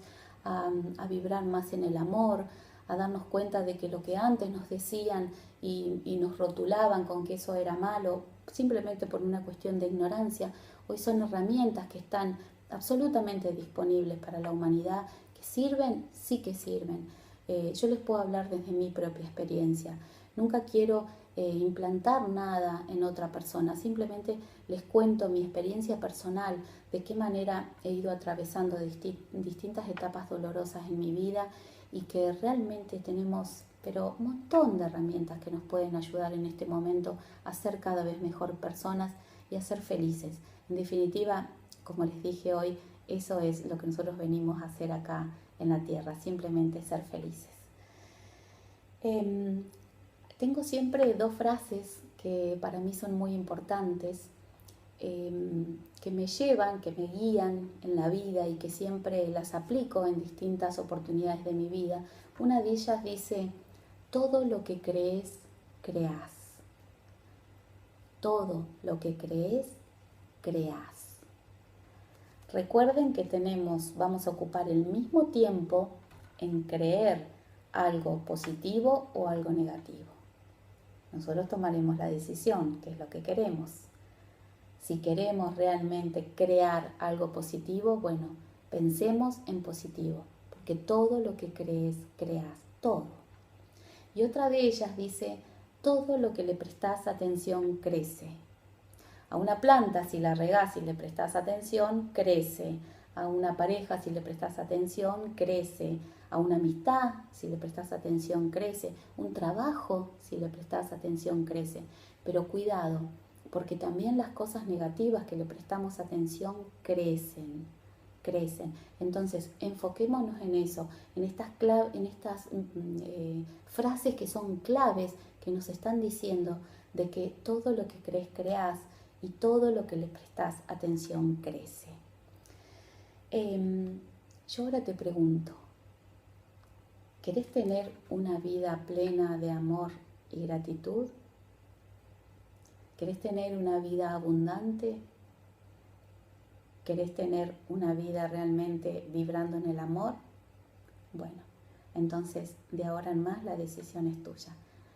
S2: a vibrar más en el amor, a darnos cuenta de que lo que antes nos decían y nos rotulaban con que eso era malo, simplemente por una cuestión de ignorancia, hoy son herramientas que están absolutamente disponibles para la humanidad, que sirven, sí que sirven. Yo les puedo hablar desde mi propia experiencia. Nunca quiero implantar nada en otra persona, simplemente les cuento mi experiencia personal, de qué manera he ido atravesando distintas etapas dolorosas en mi vida, y que realmente tenemos un montón de herramientas que nos pueden ayudar en este momento a ser cada vez mejor personas y a ser felices. En definitiva, como les dije hoy, eso es lo que nosotros venimos a hacer acá en la tierra, simplemente ser felices. Tengo siempre 2 frases que para mí son muy importantes, que me llevan, que me guían en la vida y que siempre las aplico en distintas oportunidades de mi vida. Una de ellas dice: todo lo que crees, creas. Todo lo que crees, creas. Recuerden que vamos a ocupar el mismo tiempo en creer algo positivo o algo negativo. Nosotros tomaremos la decisión, qué es lo que queremos. Si queremos realmente crear algo positivo, bueno, pensemos en positivo, porque todo lo que crees, creas, todo. Y otra de ellas dice: todo lo que le prestas atención crece. A una planta, si la regás y le prestas atención, crece. A una pareja, si le prestas atención, crece. A una amistad, si le prestas atención, crece. Un trabajo, si le prestas atención, crece. Pero cuidado, porque también las cosas negativas que le prestamos atención crecen. crecen. Entonces, enfoquémonos en eso, en estas frases que son claves, que nos están diciendo de que todo lo que crees, creas, y todo lo que le prestas atención crece. Yo ahora te pregunto, ¿querés tener una vida plena de amor y gratitud? ¿Querés tener una vida abundante? ¿Querés tener una vida realmente vibrando en el amor? Bueno, entonces de ahora en más la decisión es tuya.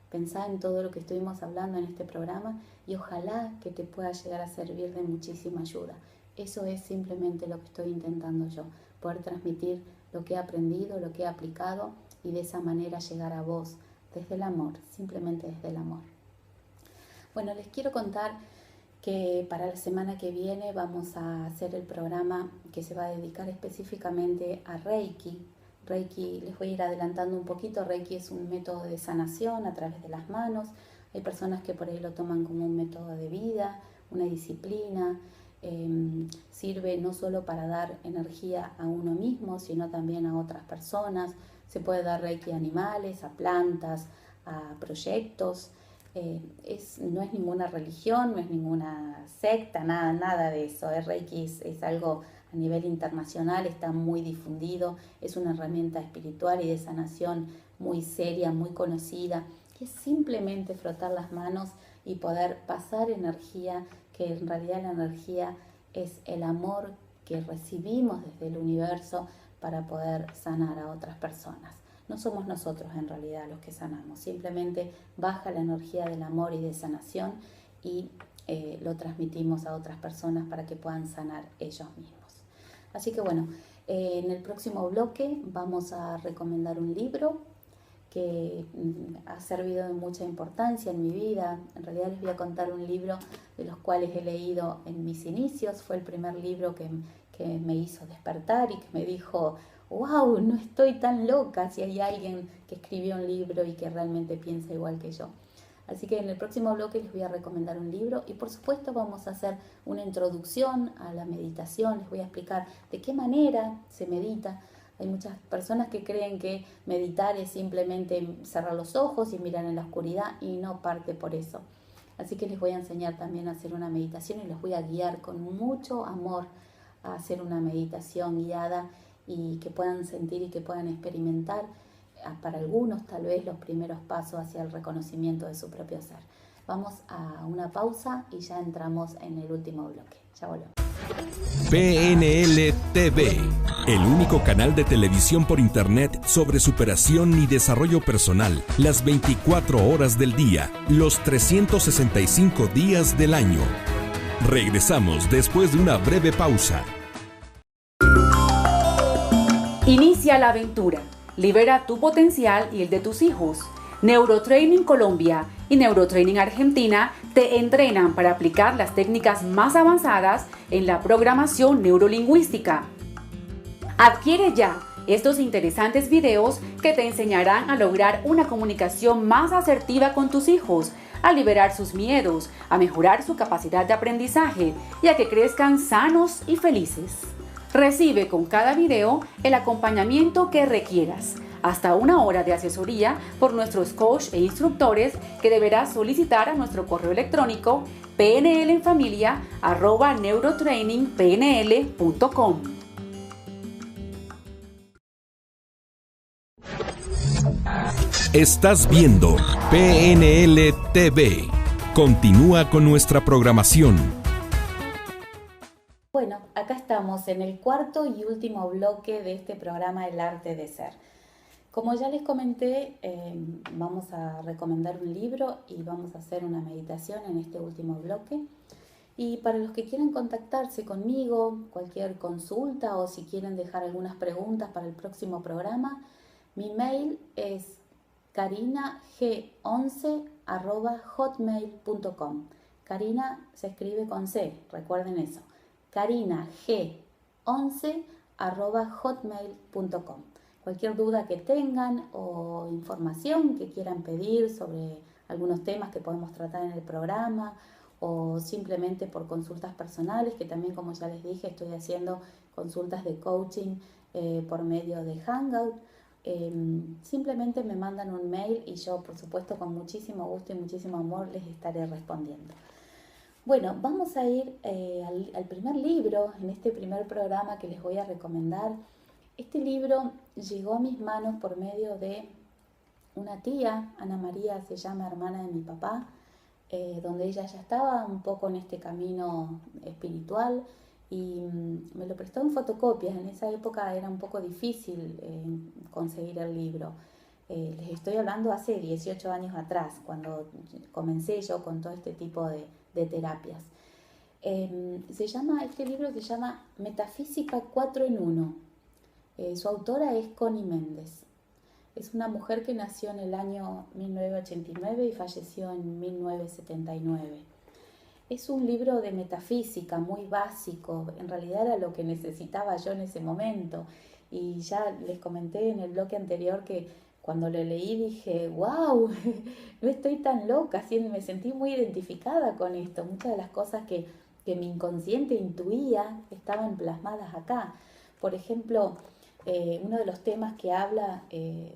S2: Pensá en todo lo que estuvimos hablando en este programa y ojalá que te pueda llegar a servir de muchísima ayuda. Eso es simplemente lo que estoy intentando yo, poder transmitir lo que he aprendido, lo que he aplicado y de esa manera llegar a vos desde el amor, simplemente desde el amor. Bueno, les quiero contar que para la semana que viene vamos a hacer el programa que se va a dedicar específicamente a Reiki. Reiki, les voy a ir adelantando un poquito, Reiki es un método de sanación a través de las manos. Hay personas que por ahí lo toman como un método de vida, una disciplina. Sirve no solo para dar energía a uno mismo, sino también a otras personas. Se puede dar Reiki a animales, a plantas, a proyectos. No es ninguna religión, no es ninguna secta, nada de eso. Reiki es algo a nivel internacional, está muy difundido, es una herramienta espiritual y de sanación muy seria, muy conocida, que es simplemente frotar las manos y poder pasar energía, que en realidad la energía es el amor que recibimos desde el universo para poder sanar a otras personas. No somos nosotros en realidad los que sanamos, simplemente baja la energía del amor y de sanación y lo transmitimos a otras personas para que puedan sanar ellos mismos. Así que bueno, en el próximo bloque vamos a recomendar un libro que ha servido de mucha importancia en mi vida. En realidad les voy a contar un libro de los cuales he leído en mis inicios. Fue el primer libro que me hizo despertar y que me dijo, wow, no estoy tan loca si hay alguien que escribió un libro y que realmente piensa igual que yo. Así que en el próximo bloque les voy a recomendar un libro y por supuesto vamos a hacer una introducción a la meditación. Les voy a explicar de qué manera se medita. Hay muchas personas que creen que meditar es simplemente cerrar los ojos y mirar en la oscuridad y no parte por eso. Así que les voy a enseñar también a hacer una meditación y los voy a guiar con mucho amor a hacer una meditación guiada y que puedan sentir y que puedan experimentar para algunos tal vez los primeros pasos hacia el reconocimiento de su propio ser. Vamos a una pausa y ya entramos en el último bloque. Ya volvemos.
S3: PNL TV, el único canal de televisión por internet sobre superación y desarrollo personal, las 24 horas del día, los 365 días del año. Regresamos después de una breve pausa.
S6: Inicia la aventura. Libera tu potencial y el de tus hijos. Neurotraining Colombia y Neurotraining Argentina te entrenan para aplicar las técnicas más avanzadas en la programación neurolingüística. Adquiere ya estos interesantes videos que te enseñarán a lograr una comunicación más asertiva con tus hijos, a liberar sus miedos, a mejorar su capacidad de aprendizaje y a que crezcan sanos y felices. Recibe con cada video el acompañamiento que requieras, hasta 1 hora de asesoría por nuestros coach e instructores que deberás solicitar a nuestro correo electrónico pnlenfamilia@neurotrainingpnl.com.
S3: Estás viendo PNL TV. Continúa con nuestra programación.
S2: Bueno, acá estamos en el cuarto y último bloque de este programa El Arte de Ser. Como ya les comenté, vamos a recomendar un libro y vamos a hacer una meditación en este último bloque. Y para los que quieran contactarse conmigo, cualquier consulta o si quieren dejar algunas preguntas para el próximo programa, mi mail es carinag11@hotmail.com. Karina se escribe con C, recuerden eso. carinag11@hotmail.com. Cualquier duda que tengan o información que quieran pedir sobre algunos temas que podemos tratar en el programa o simplemente por consultas personales, que también, como ya les dije, estoy haciendo consultas de coaching por medio de Hangout. Simplemente me mandan un mail y yo, por supuesto, con muchísimo gusto y muchísimo amor les estaré respondiendo. Bueno, vamos a ir al primer libro en este primer programa que les voy a recomendar. Este libro llegó a mis manos por medio de una tía, Ana María se llama, hermana de mi papá, donde ella ya estaba un poco en este camino espiritual y me lo prestó en fotocopias. En esa época era un poco difícil conseguir el libro. Les estoy hablando hace 18 años atrás, cuando comencé yo con todo este tipo de terapias. Este libro se llama Metafísica 4 en 1. Su autora es Connie Méndez. Es una mujer que nació en el año 1989 y falleció en 1979. Es un libro de metafísica muy básico, en realidad era lo que necesitaba yo en ese momento. Y ya les comenté en el bloque anterior que cuando lo leí dije, wow, no estoy tan loca, me sentí muy identificada con esto. Muchas de las cosas que mi inconsciente intuía estaban plasmadas acá. Por ejemplo, uno de los temas que habla,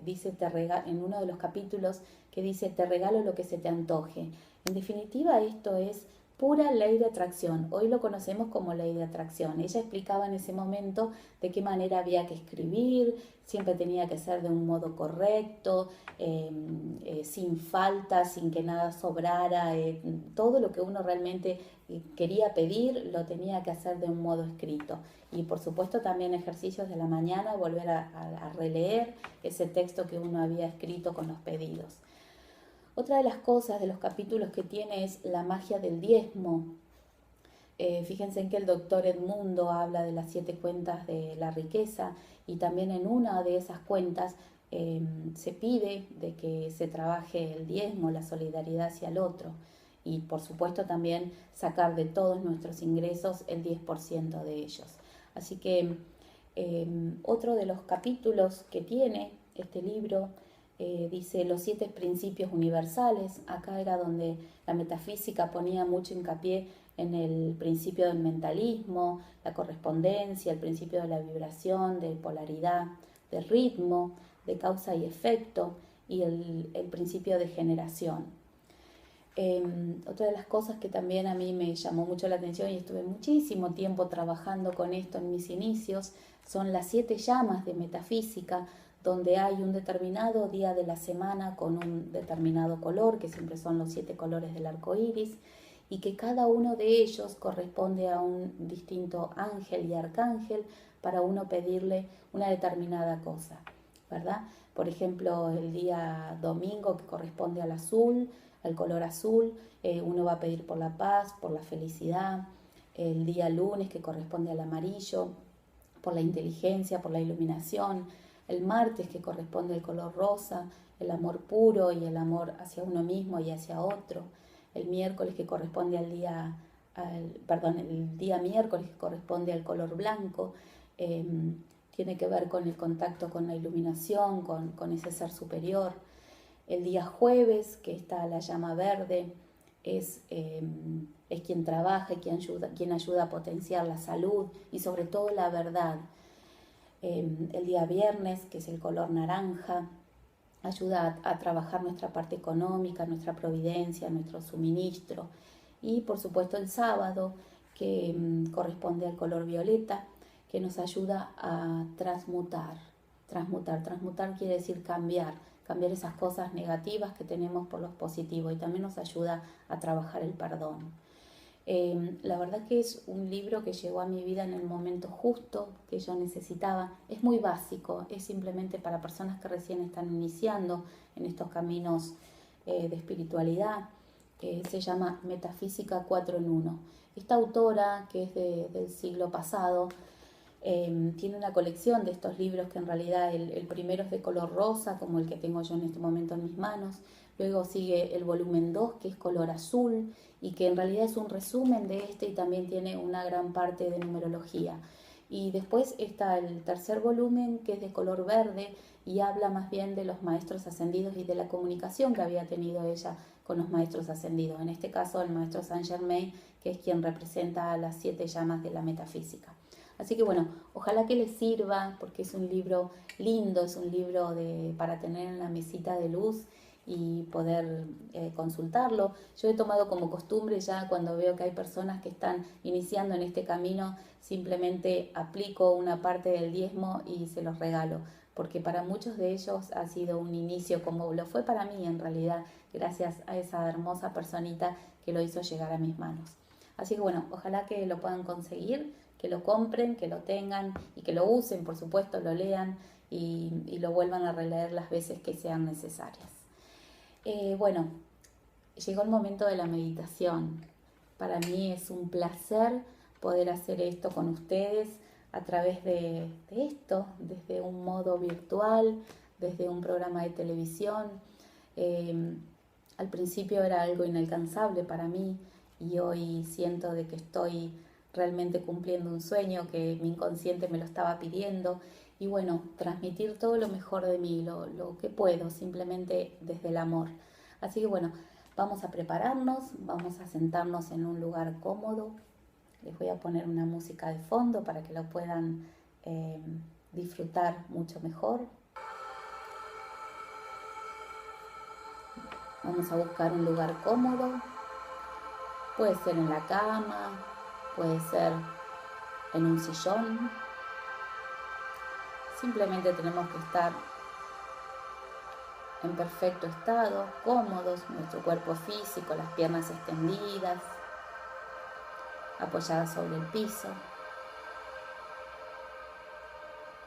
S2: dice, en uno de los capítulos que dice, te regalo lo que se te antoje. En definitiva, esto es pura ley de atracción. Hoy lo conocemos como ley de atracción. Ella explicaba en ese momento de qué manera había que escribir, siempre tenía que ser de un modo correcto, sin falta, sin que nada sobrara. Todo lo que uno realmente quería pedir lo tenía que hacer de un modo escrito. Y por supuesto también ejercicios de la mañana, volver a releer ese texto que uno había escrito con los pedidos. Otra de las cosas, de los capítulos que tiene, es la magia del diezmo. Fíjense en que el doctor Edmundo habla de las 7 cuentas de la riqueza y también en una de esas cuentas se pide de que se trabaje el diezmo, la solidaridad hacia el otro y por supuesto también sacar de todos nuestros ingresos el 10% de ellos. Así que otro de los capítulos que tiene este libro dice los 7 principios universales. Acá era donde la metafísica ponía mucho hincapié en el principio del mentalismo, la correspondencia, el principio de la vibración, de polaridad, de ritmo, de causa y efecto y el principio de generación. Otra de las cosas que también a mí me llamó mucho la atención y estuve muchísimo tiempo trabajando con esto en mis inicios son las 7 llamas de metafísica, donde hay un determinado día de la semana con un determinado color, que siempre son los 7 colores del arco iris, y que cada uno de ellos corresponde a un distinto ángel y arcángel para uno pedirle una determinada cosa, ¿verdad? Por ejemplo, el día domingo, que corresponde al azul, al color azul, uno va a pedir por la paz, por la felicidad. El día lunes, que corresponde al amarillo, por la inteligencia, por la iluminación. El martes, que corresponde al color rosa, el amor puro y el amor hacia uno mismo y hacia otro. El miércoles, que corresponde el día miércoles, que corresponde al color blanco, tiene que ver con el contacto con la iluminación, con ese ser superior. El día jueves, que está la llama verde, es quien trabaja y quien ayuda a potenciar la salud y sobre todo la verdad. El día viernes, que es el color naranja, ayuda a trabajar nuestra parte económica, nuestra providencia, nuestro suministro. Y por supuesto el sábado, que corresponde al color violeta, que nos ayuda a transmutar. Transmutar quiere decir cambiar esas cosas negativas que tenemos por los positivos y también nos ayuda a trabajar el perdón. La verdad que es un libro que llegó a mi vida en el momento justo que yo necesitaba. Es muy básico, es simplemente para personas que recién están iniciando en estos caminos de espiritualidad. Se llama Metafísica 4 en 1. Esta autora, que es del siglo pasado, tiene una colección de estos libros que en realidad el primero es de color rosa, como el que tengo yo en este momento en mis manos. Luego sigue el volumen 2, que es color azul y que en realidad es un resumen de este y también tiene una gran parte de numerología. Y después está el tercer volumen, que es de color verde y habla más bien de los maestros ascendidos y de la comunicación que había tenido ella con los maestros ascendidos. En este caso el maestro Saint Germain, que es quien representa a las 7 llamas de la metafísica. Así que bueno, ojalá que les sirva, porque es un libro lindo, es un libro para tener en la mesita de luz y poder consultarlo. Yo he tomado como costumbre ya cuando veo que hay personas que están iniciando en este camino, simplemente aplico una parte del diezmo y se los regalo, porque para muchos de ellos ha sido un inicio, como lo fue para mí en realidad, gracias a esa hermosa personita que lo hizo llegar a mis manos. Así que bueno, ojalá que lo puedan conseguir, que lo compren, que lo tengan y que lo usen, por supuesto, lo lean y lo vuelvan a releer las veces que sean necesarias. Bueno, llegó el momento de la meditación. Para mí es un placer poder hacer esto con ustedes a través de esto, desde un modo virtual, desde un programa de televisión. Al principio era algo inalcanzable para mí y hoy siento de que estoy realmente cumpliendo un sueño que mi inconsciente me lo estaba pidiendo. Y bueno, transmitir todo lo mejor de mí, lo que puedo, simplemente desde el amor. Así que bueno, vamos a prepararnos, vamos a sentarnos en un lugar cómodo. Les voy a poner una música de fondo para que lo puedan disfrutar mucho mejor. Vamos a buscar un lugar cómodo. Puede ser en la cama, puede ser en un sillón. Simplemente tenemos que estar en perfecto estado, cómodos, nuestro cuerpo físico, las piernas extendidas, apoyadas sobre el piso.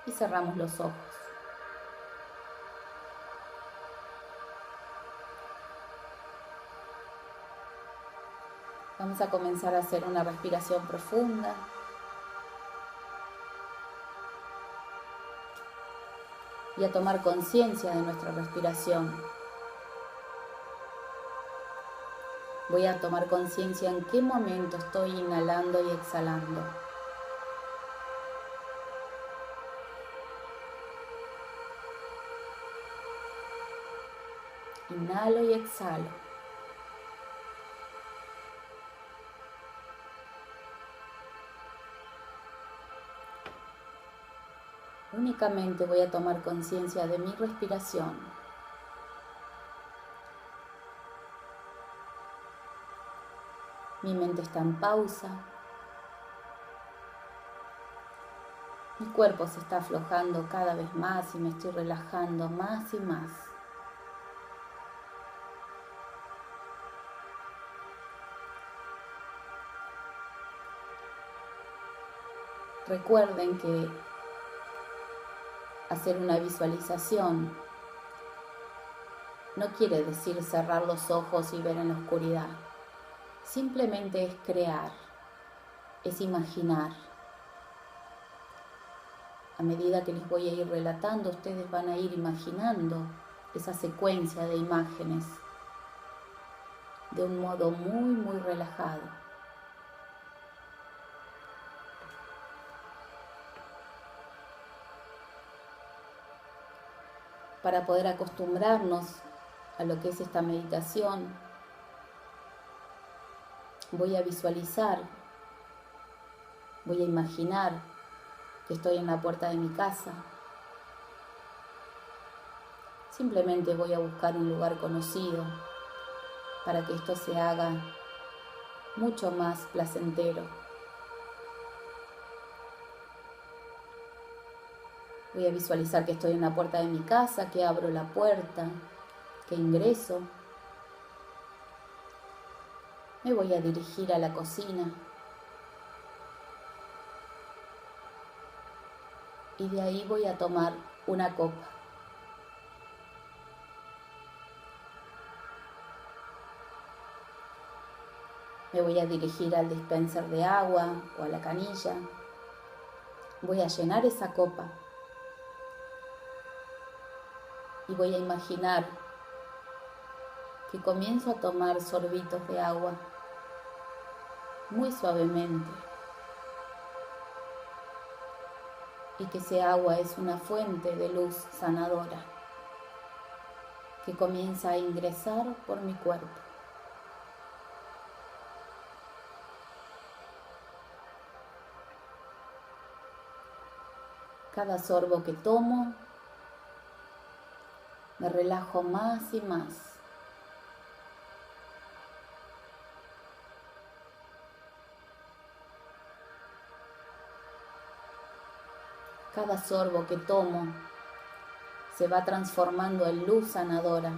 S2: Y cerramos los ojos. Vamos a comenzar a hacer una respiración profunda. Y a tomar conciencia de nuestra respiración. Voy a tomar conciencia en qué momento estoy inhalando y exhalando. Inhalo y exhalo. Únicamente voy a tomar conciencia de mi respiración. Mi mente está en pausa. Mi cuerpo se está aflojando cada vez más y me estoy relajando más y más. Recuerden que hacer una visualización no quiere decir cerrar los ojos y ver en la oscuridad. Simplemente es crear, es imaginar. A medida que les voy a ir relatando, ustedes van a ir imaginando esa secuencia de imágenes de un modo muy, muy relajado. Para poder acostumbrarnos a lo que es esta meditación, voy a visualizar, voy a imaginar que estoy en la puerta de mi casa. Simplemente voy a buscar un lugar conocido para que esto se haga mucho más placentero. Voy a visualizar que estoy en la puerta de mi casa, que abro la puerta, que ingreso. Me voy a dirigir a la cocina. Y de ahí voy a tomar una copa. Me voy a dirigir al dispenser de agua o a la canilla. Voy a llenar esa copa. Y voy a imaginar que comienzo a tomar sorbitos de agua muy suavemente. Y que ese agua es una fuente de luz sanadora que comienza a ingresar por mi cuerpo. Cada sorbo que tomo, me relajo más y más. Cada sorbo que tomo se va transformando en luz sanadora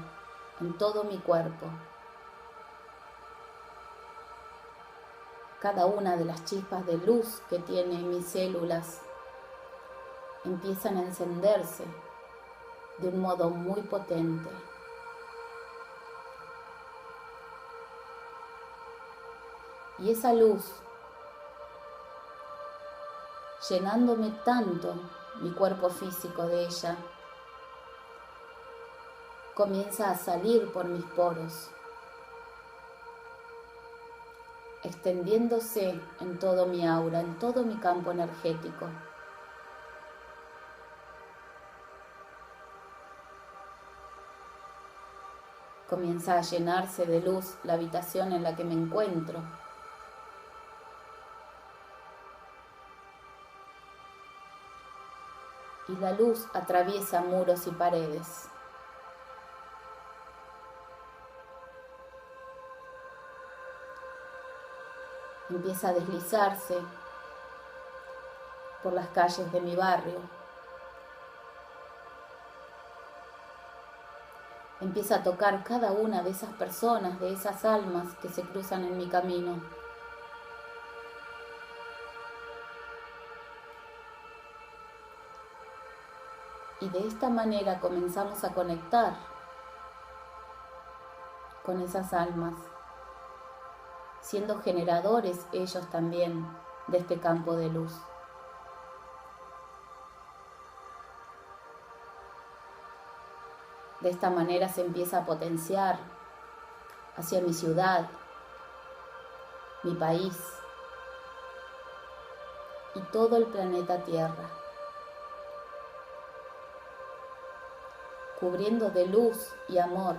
S2: en todo mi cuerpo. Cada una de las chispas de luz que tienen mis células empiezan a encenderse de un modo muy potente. Y esa luz, llenándome tanto mi cuerpo físico de ella, comienza a salir por mis poros, extendiéndose en todo mi aura, en todo mi campo energético. Comienza a llenarse de luz la habitación en la que me encuentro. Y la luz atraviesa muros y paredes. Empieza a deslizarse por las calles de mi barrio. Empieza a tocar cada una de esas personas, de esas almas que se cruzan en mi camino. Y de esta manera comenzamos a conectar con esas almas, siendo generadores ellos también de este campo de luz. De esta manera se empieza a potenciar hacia mi ciudad, mi país y todo el planeta Tierra, cubriendo de luz y amor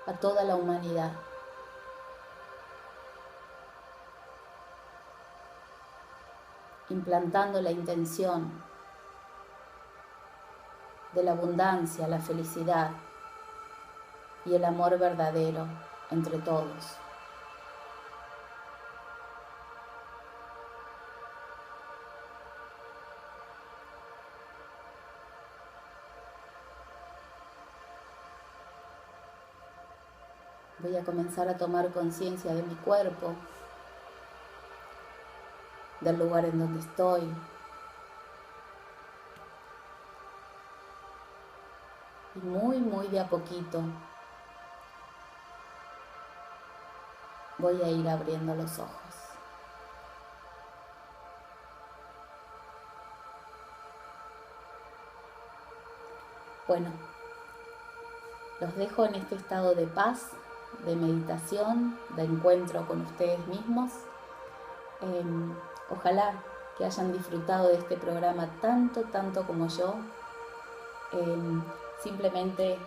S2: a toda la humanidad. Implantando la intención de la abundancia, la felicidad y el amor verdadero entre todos. Voy a comenzar a tomar conciencia de mi cuerpo, del lugar en donde estoy. Y muy de a poquito voy a ir abriendo los ojos. Bueno, los dejo en este estado de paz, de meditación, de encuentro con ustedes mismos. Ojalá que hayan disfrutado de este programa tanto como yo. Simplemente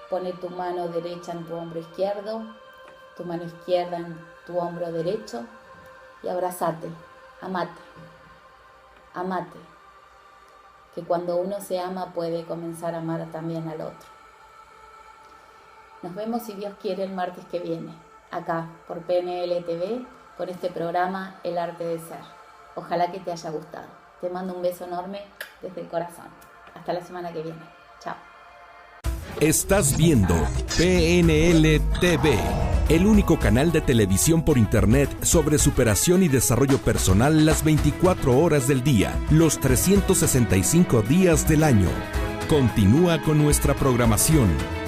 S2: pone tu mano derecha en tu hombro izquierdo, tu mano izquierda en tu hombro derecho y abrázate, amate, que cuando uno se ama puede comenzar a amar también al otro. Nos vemos, si Dios quiere, el martes que viene, acá por PNL TV, con este programa El Arte de Ser. Ojalá que te haya gustado. Te mando un beso enorme desde el corazón. Hasta la semana que viene. Chao.
S3: Estás viendo PNL TV, el único canal de televisión por internet sobre superación y desarrollo personal las 24 horas del día, los 365 días del año. Continúa con nuestra programación.